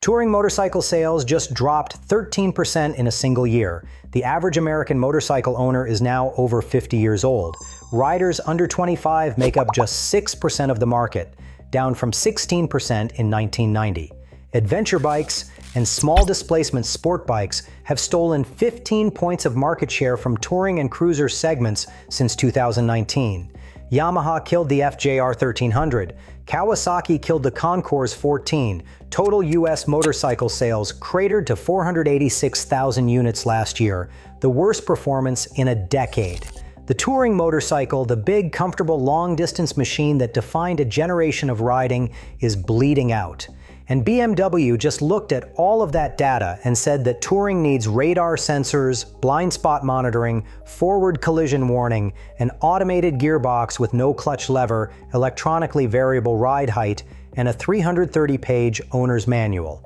Touring motorcycle sales just dropped 13% in a single year. The average American motorcycle owner is now over 50 years old. Riders under 25 make up just 6% of the market, down from 16% in 1990. Adventure bikes and small displacement sport bikes have stolen 15 points of market share from touring and cruiser segments since 2019. Yamaha killed the FJR 1300. Kawasaki killed the Concours 14. Total U.S. motorcycle sales cratered to 486,000 units last year, the worst performance in a decade. The touring motorcycle, the big, comfortable, long-distance machine that defined a generation of riding, is bleeding out. And BMW just looked at all of that data and said that touring needs radar sensors, blind spot monitoring, forward collision warning, an automated gearbox with no clutch lever, electronically variable ride height, and a 330-page owner's manual.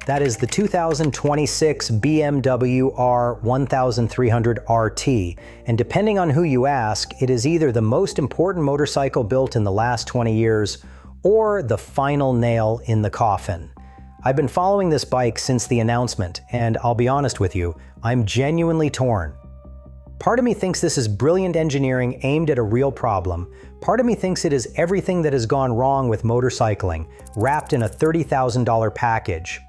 That is the 2026 BMW R1300 RT, and depending on who you ask, it is either the most important motorcycle built in the last 20 years or the final nail in the coffin. I've been following this bike since the announcement, and I'll be honest with you, I'm genuinely torn. Part of me thinks this is brilliant engineering aimed at a real problem. Part of me thinks it is everything that has gone wrong with motorcycling, wrapped in a $30,000 package.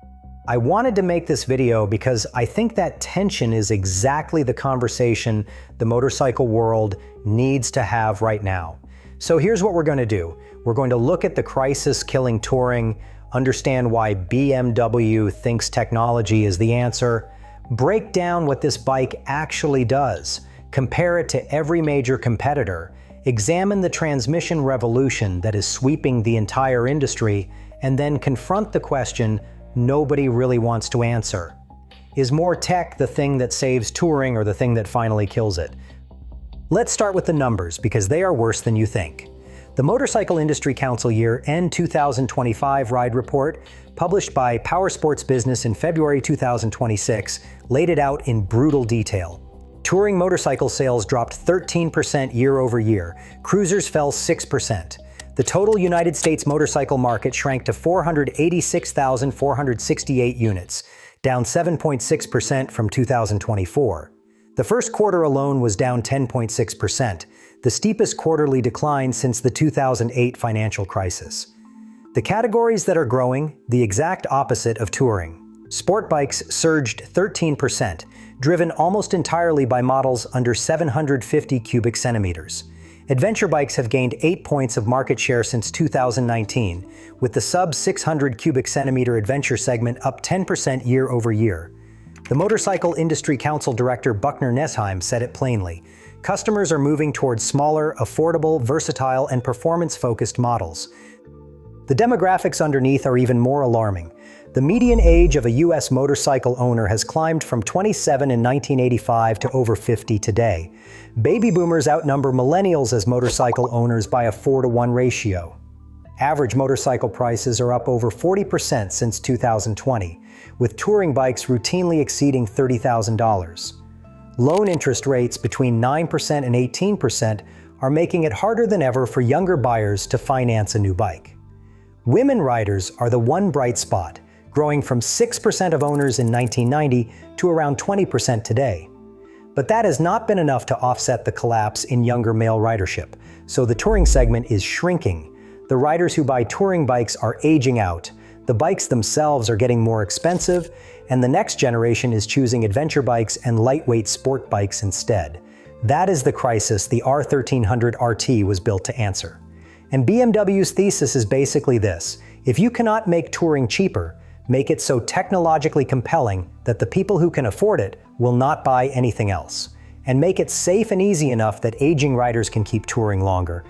I wanted to make this video because I think that tension is exactly the conversation the motorcycle world needs to have right now. So here's what we're going to do. We're going to look at the crisis killing touring, understand why BMW thinks technology is the answer, break down what this bike actually does, compare it to every major competitor, examine the transmission revolution that is sweeping the entire industry, and then confront the question nobody really wants to answer. Is more tech the thing that saves touring or the thing that finally kills it? Let's start with the numbers, because they are worse than you think. The Motorcycle Industry Council Year-End 2025 Ride Report, published by Power Sports Business in February 2026, laid it out in brutal detail. Touring motorcycle sales dropped 13% year over year. Cruisers fell 6%. The total United States motorcycle market shrank to 486,468 units, down 7.6% from 2024. The first quarter alone was down 10.6%, the steepest quarterly decline since the 2008 financial crisis. The categories that are growing, the exact opposite of touring. Sport bikes surged 13%, driven almost entirely by models under 750 cubic centimeters. Adventure bikes have gained 8 points of market share since 2019, with the sub-600 cubic centimeter adventure segment up 10% year over year. The Motorcycle Industry Council Director Buckner Nesheim said it plainly. Customers are moving towards smaller, affordable, versatile, and performance-focused models. The demographics underneath are even more alarming. The median age of a U.S. motorcycle owner has climbed from 27 in 1985 to over 50 today. Baby boomers outnumber millennials as motorcycle owners by a 4-to-1 ratio. Average motorcycle prices are up over 40% since 2020, with touring bikes routinely exceeding $30,000. Loan interest rates between 9% and 18% are making it harder than ever for younger buyers to finance a new bike. Women riders are the one bright spot, growing from 6% of owners in 1990 to around 20% today. But that has not been enough to offset the collapse in younger male ridership, so the touring segment is shrinking. The riders who buy touring bikes are aging out, the bikes themselves are getting more expensive, and the next generation is choosing adventure bikes and lightweight sport bikes instead. That is the crisis the R1300 RT was built to answer. And BMW's thesis is basically this: if you cannot make touring cheaper, make it so technologically compelling that the people who can afford it will not buy anything else. And make it safe and easy enough that aging riders can keep touring longer.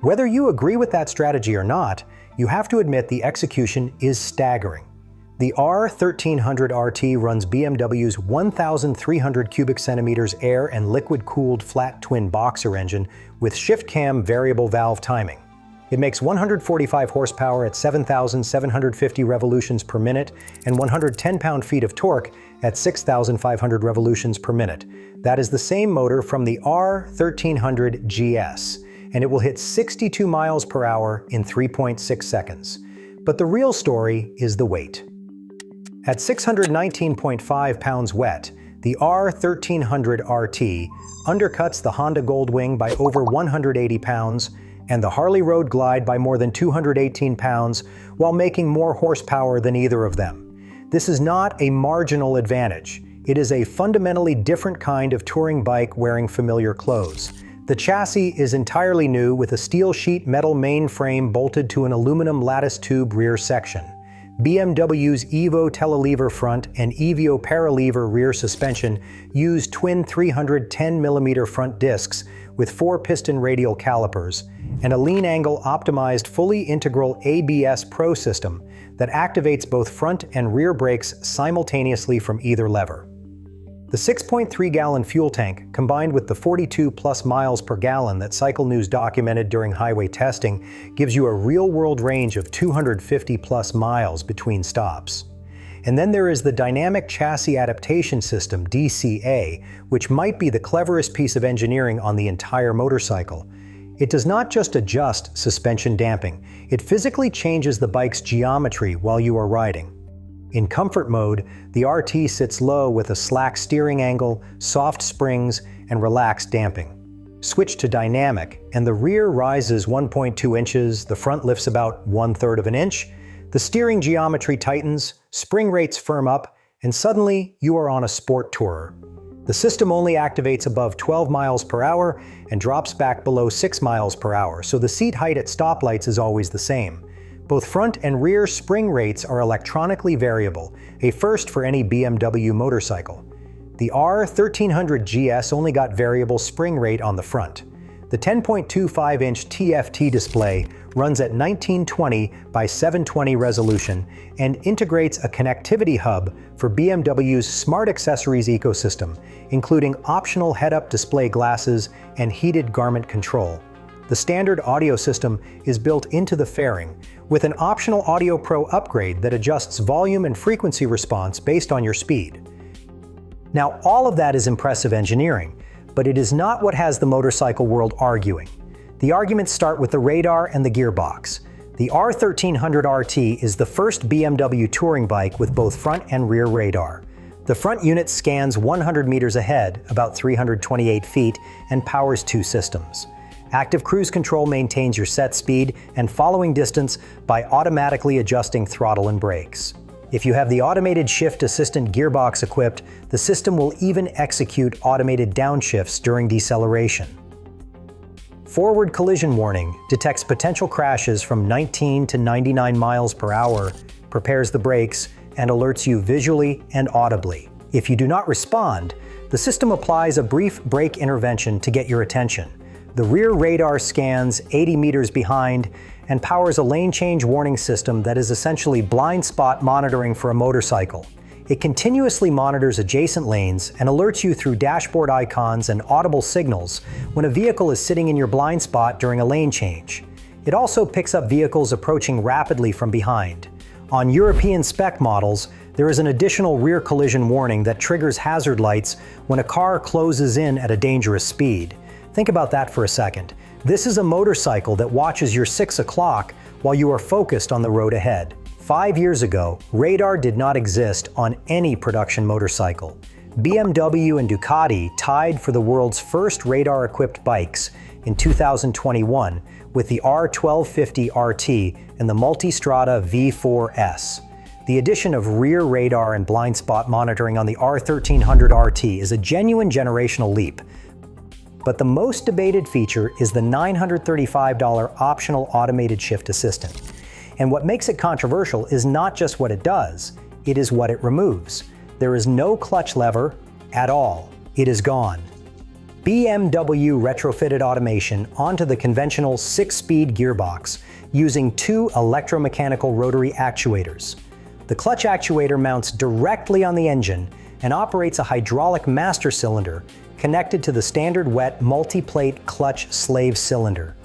Whether you agree with that strategy or not, you have to admit the execution is staggering. The R1300 RT runs BMW's 1,300 cubic centimeters air and liquid-cooled flat twin boxer engine with shift-cam variable valve timing. It makes 145 horsepower at 7,750 revolutions per minute and 110 pound-feet of torque at 6,500 revolutions per minute. That is the same motor from the R1300 GS, and it will hit 62 miles per hour in 3.6 seconds. But the real story is the weight. At 619.5 pounds wet, the R1300RT undercuts the Honda Goldwing by over 180 pounds and the Harley Road Glide by more than 218 pounds while making more horsepower than either of them. This is not a marginal advantage. It is a fundamentally different kind of touring bike wearing familiar clothes. The chassis is entirely new with a steel sheet metal main frame bolted to an aluminum lattice tube rear section. BMW's Evo telelever front and Evio paralever rear suspension use twin 310mm front discs with 4-piston radial calipers and a lean angle optimized fully integral ABS Pro system that activates both front and rear brakes simultaneously from either lever. The 6.3-gallon fuel tank, combined with the 42+ miles per gallon that Cycle News documented during highway testing, gives you a real-world range of 250+ miles between stops. And then there is the Dynamic Chassis Adaptation System, DCA, which might be the cleverest piece of engineering on the entire motorcycle. It does not just adjust suspension damping, it physically changes the bike's geometry while you are riding. In comfort mode, the RT sits low with a slack steering angle, soft springs, and relaxed damping. Switch to dynamic, and the rear rises 1.2 inches, the front lifts about 1/3 of an inch, the steering geometry tightens, spring rates firm up, and suddenly you are on a sport tourer. The system only activates above 12 miles per hour and drops back below 6 miles per hour, so the seat height at stoplights is always the same. Both front and rear spring rates are electronically variable, a first for any BMW motorcycle. The R1300GS only got variable spring rate on the front. The 10.25-inch TFT display runs at 1920 by 720 resolution and integrates a connectivity hub for BMW's smart accessories ecosystem, including optional head-up display glasses and heated garment control. The standard audio system is built into the fairing, with an optional Audio Pro upgrade that adjusts volume and frequency response based on your speed. Now, all of that is impressive engineering, but it is not what has the motorcycle world arguing. The arguments start with the radar and the gearbox. The R1300RT is the first BMW touring bike with both front and rear radar. The front unit scans 100 meters ahead, about 328 feet, and powers 2 systems. Active Cruise Control maintains your set speed and following distance by automatically adjusting throttle and brakes. If you have the automated shift assistant gearbox equipped, the system will even execute automated downshifts during deceleration. Forward collision warning detects potential crashes from 19 to 99 miles per hour, prepares the brakes, and alerts you visually and audibly. If you do not respond, the system applies a brief brake intervention to get your attention. The rear radar scans 80 meters behind and powers a lane change warning system that is essentially blind spot monitoring for a motorcycle. It continuously monitors adjacent lanes and alerts you through dashboard icons and audible signals when a vehicle is sitting in your blind spot during a lane change. It also picks up vehicles approaching rapidly from behind. On European spec models, there is an additional rear collision warning that triggers hazard lights when a car closes in at a dangerous speed. Think about that for a second. This is a motorcycle that watches your 6 o'clock while you are focused on the road ahead. 5 years ago, radar did not exist on any production motorcycle. BMW and Ducati tied for the world's first radar-equipped bikes in 2021 with the R1250RT and the Multistrada V4S. The addition of rear radar and blind spot monitoring on the R1300RT is a genuine generational leap. But the most debated feature is the $935 optional automated shift assistant. And what makes it controversial is not just what it does, it is what it removes. There is no clutch lever at all. It is gone. BMW retrofitted automation onto the conventional 6-speed gearbox using 2 electromechanical rotary actuators. The clutch actuator mounts directly on the engine and operates a hydraulic master cylinder connected to the standard wet multi-plate clutch slave cylinder.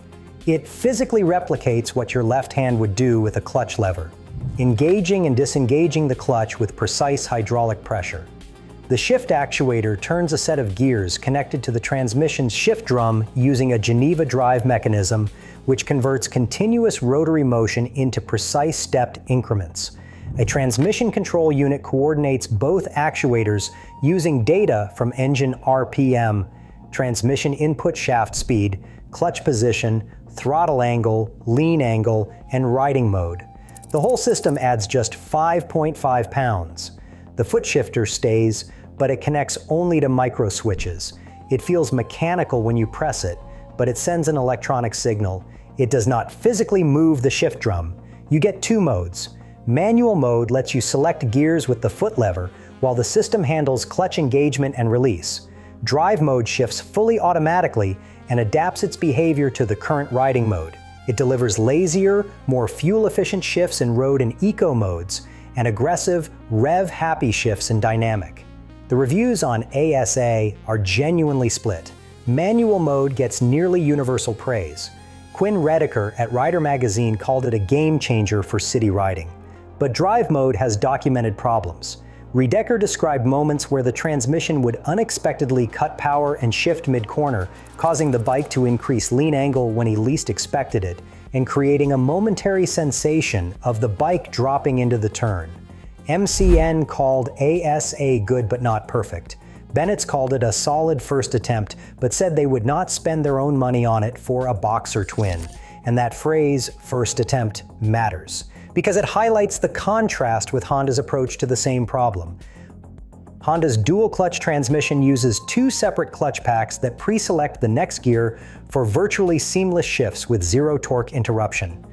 It physically replicates what your left hand would do with a clutch lever, engaging and disengaging the clutch with precise hydraulic pressure. The shift actuator turns a set of gears connected to the transmission's shift drum using a Geneva drive mechanism, which converts continuous rotary motion into precise stepped increments. A transmission control unit coordinates both actuators using data from engine RPM, transmission input shaft speed, clutch position, throttle angle, lean angle, and riding mode. The whole system adds just 5.5 pounds. The foot shifter stays, but it connects only to micro switches. It feels mechanical when you press it, but it sends an electronic signal. It does not physically move the shift drum. You get two modes. Manual mode lets you select gears with the foot lever, while the system handles clutch engagement and release. Drive mode shifts fully automatically and adapts its behavior to the current riding mode. It delivers lazier, more fuel-efficient shifts in road and eco modes, and aggressive, rev-happy shifts in dynamic. The reviews on ASA are genuinely split. Manual mode gets nearly universal praise. Quinn Redeker at Rider Magazine called it a game changer for city riding. But drive mode has documented problems. Redeker described moments where the transmission would unexpectedly cut power and shift mid-corner, causing the bike to increase lean angle when he least expected it, and creating a momentary sensation of the bike dropping into the turn. MCN called ASA good but not perfect. Bennett's called it a solid first attempt, but said they would not spend their own money on it for a Boxer twin. And that phrase, first attempt, matters, because it highlights the contrast with Honda's approach to the same problem. Honda's dual-clutch transmission uses two separate clutch packs that pre-select the next gear for virtually seamless shifts with zero torque interruption.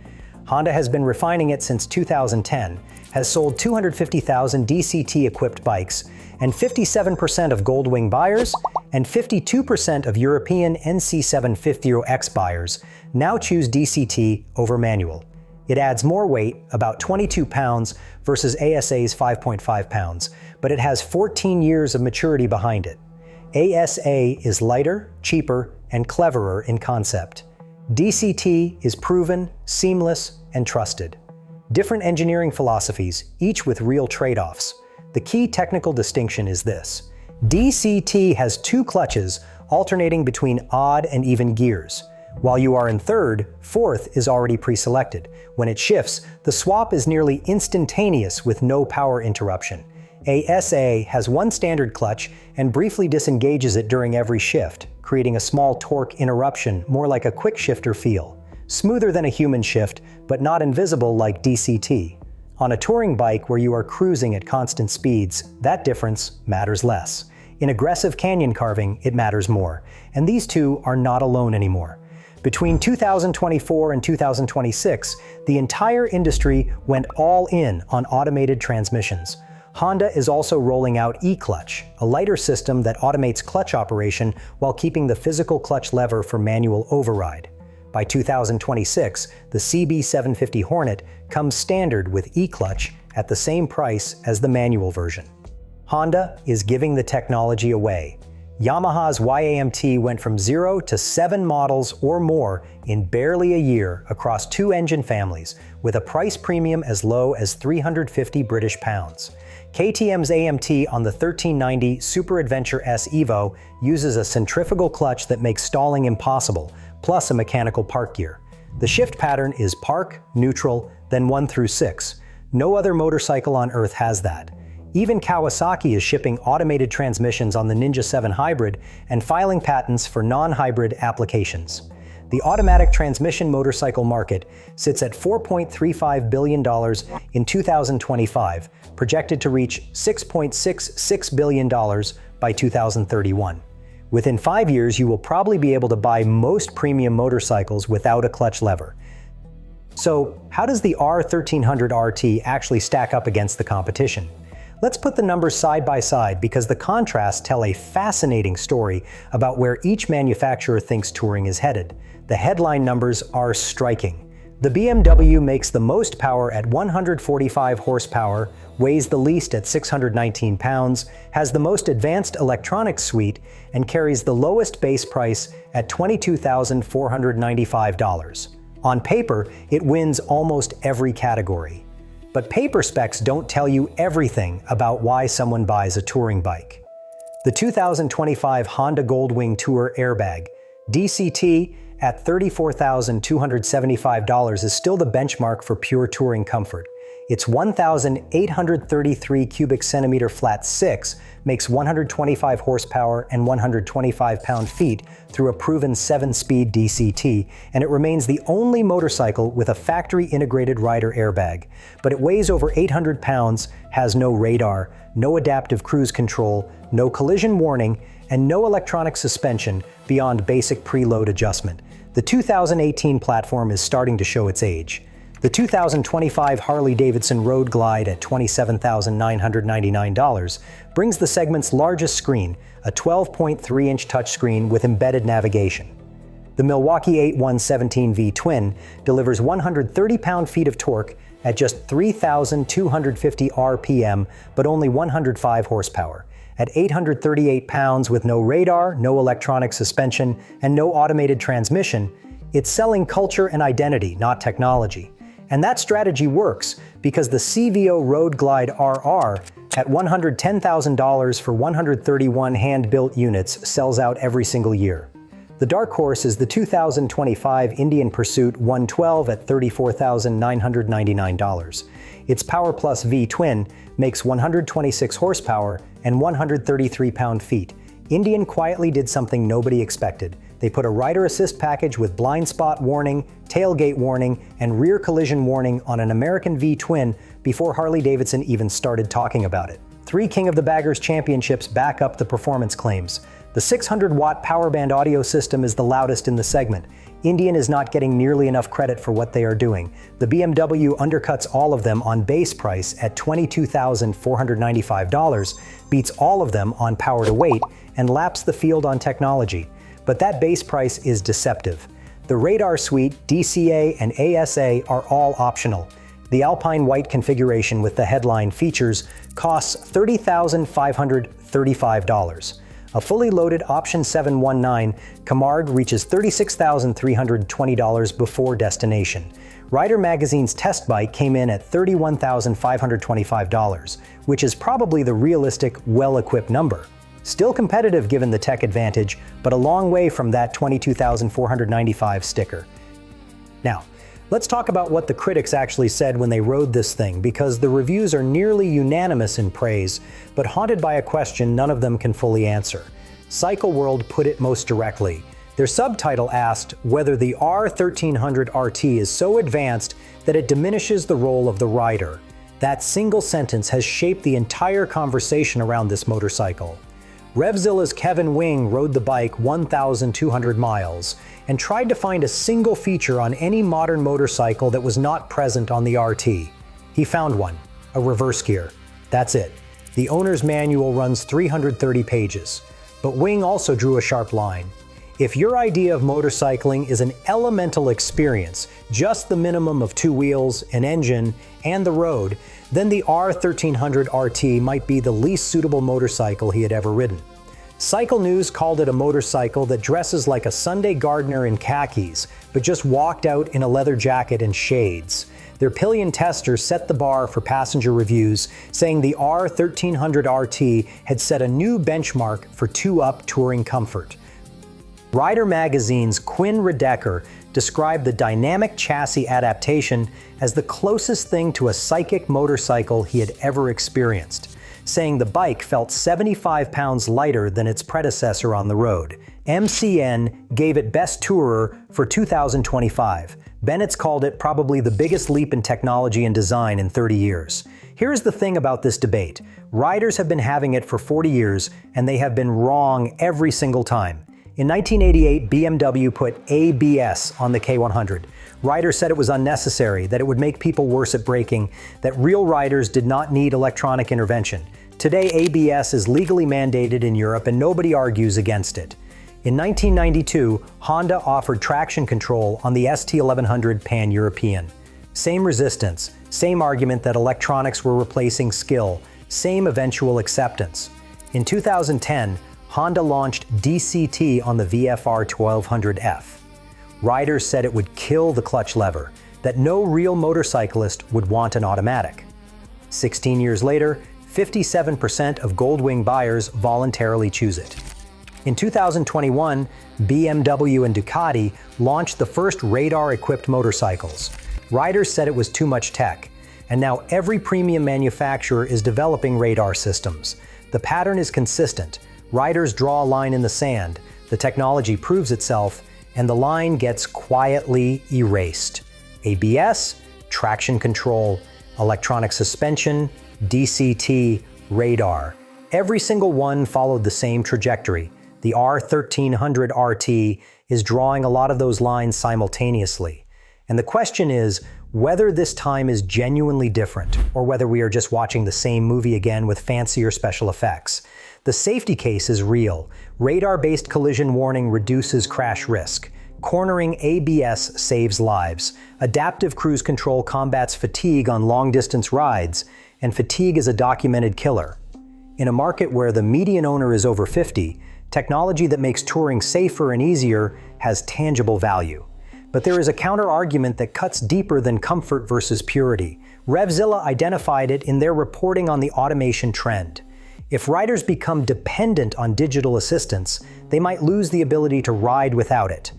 Honda has been refining it since 2010, has sold 250,000 DCT-equipped bikes, and 57% of Goldwing buyers and 52% of European NC750X buyers now choose DCT over manual. It adds more weight, about 22 pounds versus ASA's 5.5 pounds, but it has 14 years of maturity behind it. ASA is lighter, cheaper, and cleverer in concept. DCT is proven, seamless, and trusted. Different engineering philosophies, each with real trade-offs. The key technical distinction is this: DCT has two clutches alternating between odd and even gears. While you are in third, fourth is already pre-selected. When it shifts, the swap is nearly instantaneous with no power interruption. ASA has one standard clutch and briefly disengages it during every shift, creating a small torque interruption, more like a quick shifter feel. Smoother than a human shift, but not invisible like DCT. On a touring bike where you are cruising at constant speeds, that difference matters less. In aggressive canyon carving, it matters more. And these two are not alone anymore. Between 2024 and 2026, the entire industry went all in on automated transmissions. Honda is also rolling out e-clutch, a lighter system that automates clutch operation while keeping the physical clutch lever for manual override. By 2026, the CB750 Hornet comes standard with e-clutch at the same price as the manual version. Honda is giving the technology away. Yamaha's Y-AMT went from 0 to 7 models or more in barely a year across two engine families, with a price premium as low as 350 British pounds. KTM's AMT on the 1390 Super Adventure S Evo uses a centrifugal clutch that makes stalling impossible, plus a mechanical park gear. The shift pattern is park, neutral, then 1 through 6. No other motorcycle on Earth has that. Even Kawasaki is shipping automated transmissions on the Ninja 7 Hybrid and filing patents for non-hybrid applications. The automatic transmission motorcycle market sits at $4.35 billion in 2025, projected to reach $6.66 billion by 2031. Within 5 years, you will probably be able to buy most premium motorcycles without a clutch lever. So, how does the R1300 RT actually stack up against the competition? Let's put the numbers side by side because the contrasts tell a fascinating story about where each manufacturer thinks touring is headed. The headline numbers are striking. The BMW makes the most power at 145 horsepower, weighs the least at 619 pounds, has the most advanced electronics suite, and carries the lowest base price at $22,495. On paper, it wins almost every category. But paper specs don't tell you everything about why someone buys a touring bike. The 2025 Honda Goldwing Tour Airbag, DCT, at $34,275 is still the benchmark for pure touring comfort. Its 1,833 cubic centimeter flat six makes 125 horsepower and 125 pound-feet through a proven 7-speed DCT, and it remains the only motorcycle with a factory-integrated rider airbag. But it weighs over 800 pounds, has no radar, no adaptive cruise control, no collision warning, and no electronic suspension beyond basic preload adjustment. The 2018 platform is starting to show its age. The 2025 Harley-Davidson Road Glide at $27,999 brings the segment's largest screen, a 12.3-inch touchscreen with embedded navigation. The Milwaukee 8117V Twin delivers 130 pound-feet of torque at just 3,250 RPM, but only 105 horsepower. At 838 pounds with no radar, no electronic suspension, and no automated transmission, it's selling culture and identity, not technology. And that strategy works because the CVO Road Glide RR at $110,000 for 131 hand-built units sells out every single year. The dark horse is the 2025 Indian Pursuit 112 at $34,999. Its Power Plus V Twin makes 126 horsepower and 133 pound-feet. Indian quietly did something nobody expected. They put a rider assist package with blind spot warning, tailgate warning, and rear collision warning on an American V Twin before Harley-Davidson even started talking about it. 3 King of the Baggers championships back up the performance claims. The 600-watt power band audio system is the loudest in the segment. Indian is not getting nearly enough credit for what they are doing. The BMW undercuts all of them on base price at $22,495, beats all of them on power to weight, and laps the field on technology. But that base price is deceptive. The radar suite, DCA, and ASA are all optional. The Alpine White configuration with the headline features costs $30,535. A fully loaded Option 719 Camargue reaches $36,320 before destination. Rider Magazine's test bike came in at $31,525, which is probably the realistic, well-equipped number. Still competitive given the tech advantage, but a long way from that $22,495 sticker. Now, let's talk about what the critics actually said when they rode this thing, because the reviews are nearly unanimous in praise, but haunted by a question none of them can fully answer. Cycle World put it most directly. Their subtitle asked whether the R1300 RT is so advanced that it diminishes the role of the rider. That single sentence has shaped the entire conversation around this motorcycle. Revzilla's Kevin Wing rode the bike 1,200 miles and tried to find a single feature on any modern motorcycle that was not present on the RT. He found one, a reverse gear. That's it. The owner's manual runs 330 pages. But Wing also drew a sharp line. If your idea of motorcycling is an elemental experience, just the minimum of 2 wheels, an engine, and the road, then the R1300 RT might be the least suitable motorcycle he had ever ridden. Cycle News called it a motorcycle that dresses like a Sunday gardener in khakis, but just walked out in a leather jacket and shades. Their pillion tester set the bar for passenger reviews, saying the R1300 RT had set a new benchmark for 2-up touring comfort. Rider Magazine's Quinn Redeker described the dynamic chassis adaptation as the closest thing to a psychic motorcycle he had ever experienced, saying the bike felt 75 pounds lighter than its predecessor on the road. MCN gave it Best Tourer for 2025. Bennett's called it probably the biggest leap in technology and design in 30 years. Here's the thing about this debate. Riders have been having it for 40 years, and they have been wrong every single time. In 1988, BMW put ABS on the K100. Riders said it was unnecessary, that it would make people worse at braking, that real riders did not need electronic intervention. Today, ABS is legally mandated in Europe and nobody argues against it. In 1992, Honda offered traction control on the ST1100 Pan-European. Same resistance, same argument that electronics were replacing skill, same eventual acceptance. In 2010, Honda launched DCT on the VFR 1200F. Riders said it would kill the clutch lever, that no real motorcyclist would want an automatic. 16 years later, 57% of Goldwing buyers voluntarily choose it. In 2021, BMW and Ducati launched the first radar-equipped motorcycles. Riders said it was too much tech. and now every premium manufacturer is developing radar systems. The pattern is consistent. Riders draw a line in the sand, the technology proves itself, and the line gets quietly erased. ABS, traction control, electronic suspension, DCT, radar. Every single one followed the same trajectory. The R1300 RT is drawing a lot of those lines simultaneously. And the question is whether this time is genuinely different, or whether we are just watching the same movie again with fancier special effects. The safety case is real. Radar-based collision warning reduces crash risk. Cornering ABS saves lives. Adaptive cruise control combats fatigue on long-distance rides, and fatigue is a documented killer. In a market where the median owner is over 50, technology that makes touring safer and easier has tangible value. But there is a counter-argument that cuts deeper than comfort versus purity. RevZilla identified it in their reporting on the automation trend. If riders become dependent on digital assistance, they might lose the ability to ride without it.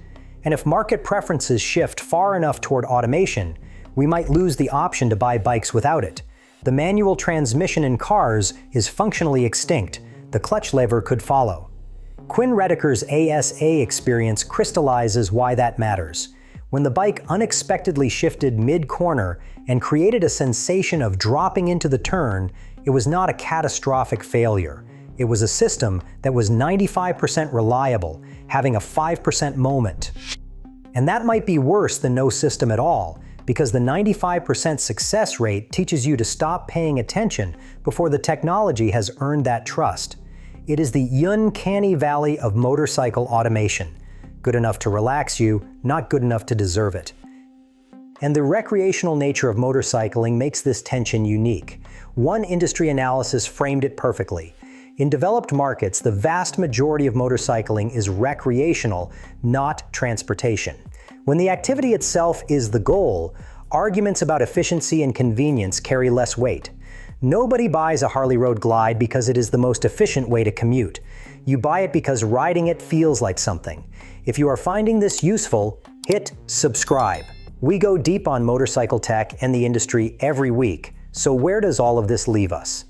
And if market preferences shift far enough toward automation, we might lose the option to buy bikes without it. The manual transmission in cars is functionally extinct. The clutch lever could follow. Quinn Rediker's ASA experience crystallizes why that matters. When the bike unexpectedly shifted mid-corner and created a sensation of dropping into the turn, it was not a catastrophic failure. It was a system that was 95% reliable, having a 5% moment. And that might be worse than no system at all, because the 95% success rate teaches you to stop paying attention before the technology has earned that trust. It is the uncanny valley of motorcycle automation. Good enough to relax you, not good enough to deserve it. And the recreational nature of motorcycling makes this tension unique. One industry analysis framed it perfectly. In developed markets, the vast majority of motorcycling is recreational, not transportation. When the activity itself is the goal, arguments about efficiency and convenience carry less weight. Nobody buys a Harley Road Glide because it is the most efficient way to commute. You buy it because riding it feels like something. If you are finding this useful, hit subscribe. We go deep on motorcycle tech and the industry every week, so where does all of this leave us?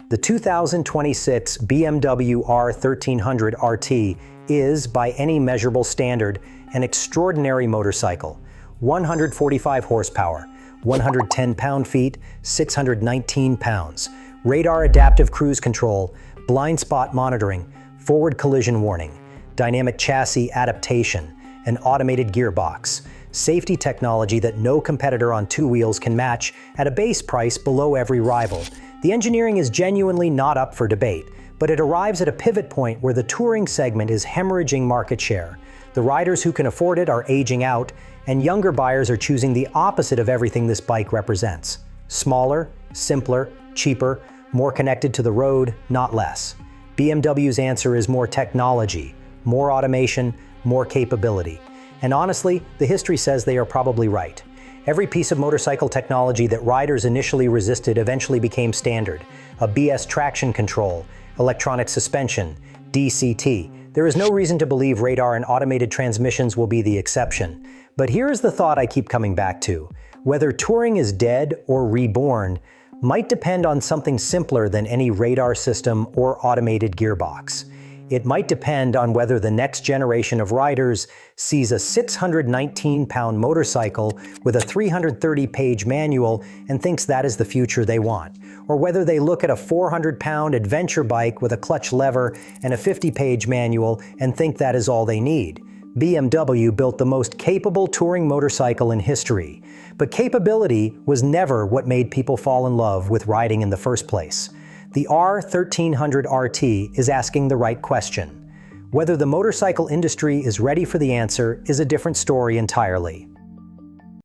The 2026 BMW R1300 RT is, by any measurable standard, an extraordinary motorcycle. 145 horsepower, 110 pound-feet, 619 pounds, radar adaptive cruise control, blind spot monitoring, forward collision warning, dynamic chassis adaptation, an automated gearbox, safety technology that no competitor on two wheels can match at a base price below every rival. The engineering is genuinely not up for debate, but it arrives at a pivot point where the touring segment is hemorrhaging market share. The riders who can afford it are aging out, and younger buyers are choosing the opposite of everything this bike represents. Smaller, simpler, cheaper, more connected to the road, not less. BMW's answer is more technology, more automation, more capability. And honestly, the history says they are probably right. Every piece of motorcycle technology that riders initially resisted eventually became standard. ABS traction control, electronic suspension, DCT. There is no reason to believe radar and automated transmissions will be the exception. But here is the thought I keep coming back to. Whether touring is dead or reborn might depend on something simpler than any radar system or automated gearbox. It might depend on whether the next generation of riders sees a 619-pound motorcycle with a 330-page manual and thinks that is the future they want, or whether they look at a 400-pound adventure bike with a clutch lever and a 50-page manual and think that is all they need. BMW built the most capable touring motorcycle in history, but capability was never what made people fall in love with riding in the first place. The R1300 RT is asking the right question. Whether the motorcycle industry is ready for the answer is a different story entirely.